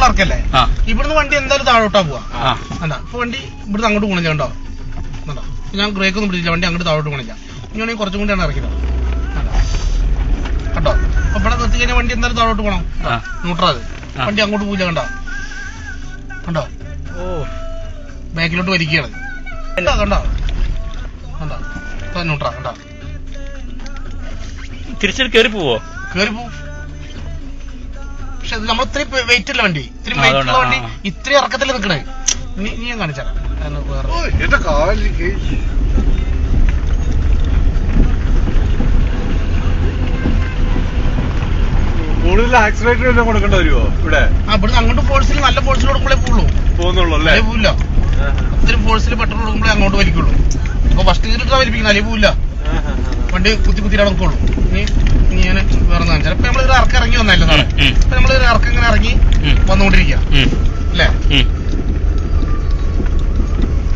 മുകളിലുള്ള ഇറക്കല്ലേ, ഇവിടുന്ന് വണ്ടി എന്തായാലും താഴോട്ടാ പോവാ. എന്താ ഇപ്പൊ വണ്ടി ഇവിടുന്ന് അങ്ങോട്ട് പോണില്ല, കണ്ടോ? എന്താ ഞാൻ ബ്രേക്ക് ഒന്നും പിടിച്ചില്ല, വണ്ടി അങ്ങോട്ട് താഴോട്ട് പോണില്ല. ഇങ്ങനെയാണെങ്കിൽ കുറച്ചും കൂടിയാണ് ഇറക്കിയത്, കണ്ടോ? അപ്പൊ ഇവിടെ നിർത്തി കഴിഞ്ഞാൽ വണ്ടി എന്തായാലും താഴോട്ട് പോകണം. ന്യൂട്രാത് വണ്ടി അങ്ങോട്ട് പോയില്ല, കണ്ടോ? കണ്ടോ? ബാക്കിലോട്ട് വലിക്കുകയാണ്, കണ്ടോ? കണ്ടോ? ന്യൂട്രാ കണ്ടോ? തിരിച്ചു കയറി പോവോ? കയറി പോവും. പക്ഷെ നമ്മൾ ഇത്രയും വെയിറ്റ് അല്ല വണ്ടി, ഇത്രയും വെയിറ്റ് ഉള്ള വണ്ടി ഇത്രയും ഇറക്കത്തിൽ നിൽക്കണേ. നീ ഞാൻ കാണിച്ചാ കൂടുതൽ ആക്സിലേറ്റർ എല്ലാം കൊടുക്കേണ്ടി വരുമോ ഇവിടെ? ഇവിടുന്ന് അങ്ങോട്ട് ഫോഴ്സിൽ നല്ല ഫോഴ്സിൽ കൊടുക്കുമ്പോഴേ പോകുന്നുള്ളൂ അല്ലേ? പോവില്ല, അത്രയും ഫോഴ്സിൽ പെട്രോൾ കൊടുക്കുമ്പോഴേ അങ്ങോട്ട് വലിക്കുള്ളൂ. അപ്പൊ ഫസ്റ്റ് ഗിയറിട്ടാ വലിപ്പിക്കുന്നത്, അല്ലെങ്കിൽ പോവില്ല. വണ്ടി കുത്തി നടക്കുള്ളൂ. നീ ഞാൻ വേറെ ചിലപ്പോ നമ്മളിത് ഇറക്കം ഇറങ്ങി വന്നല്ലേ സാറേ? അപ്പൊ നമ്മളിത് ഇറക്കം ഇങ്ങനെ ഇറങ്ങി വന്നുകൊണ്ടിരിക്കുക അല്ലേ?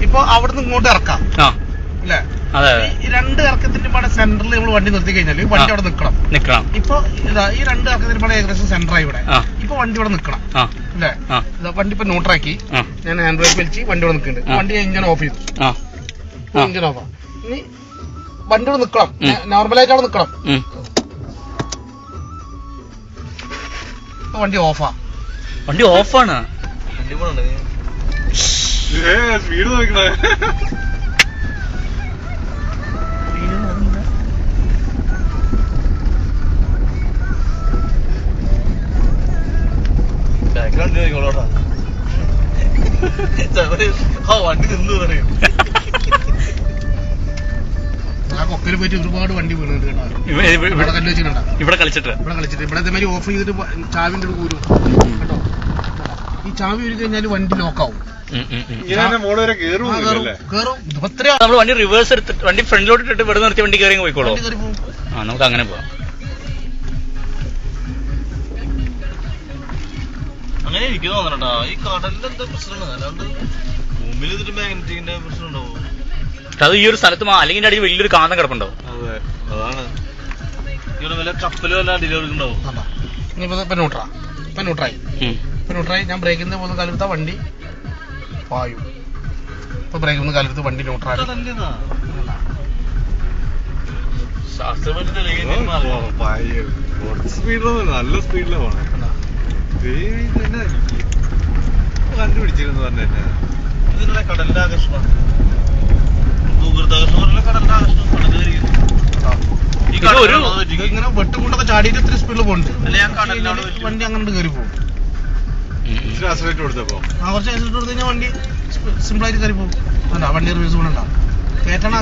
ഇപ്പൊ അവിടുന്ന് ഇങ്ങോട്ട് ഇറക്കാം അല്ലേ? ഈ രണ്ട് ഇറക്കത്തിന്റെ പാടെ സെന്ററിൽ നമ്മൾ വണ്ടി നിർത്തി കഴിഞ്ഞാൽ വണ്ടി അവിടെ നിൽക്കണം. ഇപ്പൊ ഇതാ ഈ രണ്ട് ഇറക്കത്തിന്റെ പാടെ ഏകദേശം സെന്ററായി ഇവിടെ. ഇപ്പൊ വണ്ടി ഇവിടെ നിൽക്കണം അല്ലേ? വണ്ടി ഇപ്പൊ ന്യൂട്രാക്കി ഞാൻ ഹാൻഡ് ബ്രേക്ക് വലിച്ച് വണ്ടി ഇവിടെ നിൽക്കുന്നുണ്ട്. വണ്ടി എഞ്ചിൻ ഓഫ് ചെയ്തു, എഞ്ചിൻ ഓഫാ. ഇനി വണ്ടി ഇവിടെ നിൽക്കണം, നോർമലായിട്ട് അവിടെ നിൽക്കണം. വണ്ടി ഓഫാ, വണ്ടി ഓഫാണ്. സ്പീഡ് നോക്കണേ. വണ്ടി നിന്ന് പറയും. ആ കൊക്കയിൽ പോയിട്ട് ഒരുപാട് വണ്ടി വീണിട്ട് കേട്ടോ. കല്ല് വെച്ചിട്ടുണ്ടാ ഇവിടെ കളിച്ചിട്ട് ഇവിടെ ഇതേമാതിരി ഓഫ് ചെയ്തിട്ട് ചാവിന്റെ ഒരു കൂരും കേട്ടോ. ഈ ചാവി ഒരു കഴിഞ്ഞാൽ വണ്ടി ലോക്കാവും. നമ്മൾ വണ്ടി റിവേഴ്സ് എടുത്തിട്ട് വണ്ടി ഫ്രണ്ടിലോട്ട് ഇട്ടിട്ട് ഇവിടെ നിർത്തി വണ്ടി കയറി പോയിക്കോളൂ. നമുക്ക് അങ്ങനെ പോവാം. അങ്ങനെ എനിക്ക് തോന്നണട്ടാ, ഈ കടലിന്റെ എന്താ പ്രശ്നമാണ്, അല്ലാണ്ട് ഭൂമിയിൽ ഇതിന്റെ മാഗ്നറ്റിക്കിന്റെ പ്രശ്നം ഉണ്ടാവും. അത് ഈ ഒരു സ്ഥലത്ത് അല്ലെങ്കിൽ അടിയിൽ വലിയൊരു കാന്തം കിടപ്പുണ്ടാവും. അതെ, അതാണ് ഇവിടെ വല്ല കപ്പലും വല്ല അടിയിലുണ്ടാവും. ന്യൂട്രായി ഞാൻ ബ്രേക്കിൽ നിന്ന് പോകുന്ന കാലത്ത് വണ്ടി പായും. ഇപ്പൊ ബ്രേക്കിൽ നിന്ന് കാലത്ത് വണ്ടി ന്യൂട്രായി. സ്പീഡിലൊന്നും നല്ല സ്പീഡിലാണ് പോണേ. കണ്ടുപിടിച്ചിരുന്നു പറഞ്ഞ ഇതിനുള്ള കടലിന്റെ ആകർഷണം, ഭൂഗർഭാകർഷണം, കടലിന്റെ ആകർഷണം. ഇങ്ങനെ വെട്ടുകൊണ്ടൊക്കെ ചാടിയിട്ട് ഇത്ര സ്പീഡിൽ പോകുന്നുണ്ട്. വണ്ടി അങ്ങനെ കയറി പോകും. ആക്സിലേറ്റർ കൊടുത്തപ്പോ കുറച്ച് ആക്സിലേറ്റർ കൊടുത്തു കഴിഞ്ഞാൽ വണ്ടി സിമ്പിളായിട്ട് കയറി പോകും. അല്ല വണ്ടി റിവേഴ്സ് കൊണ്ടുണ്ടാവും. കയറ്റണ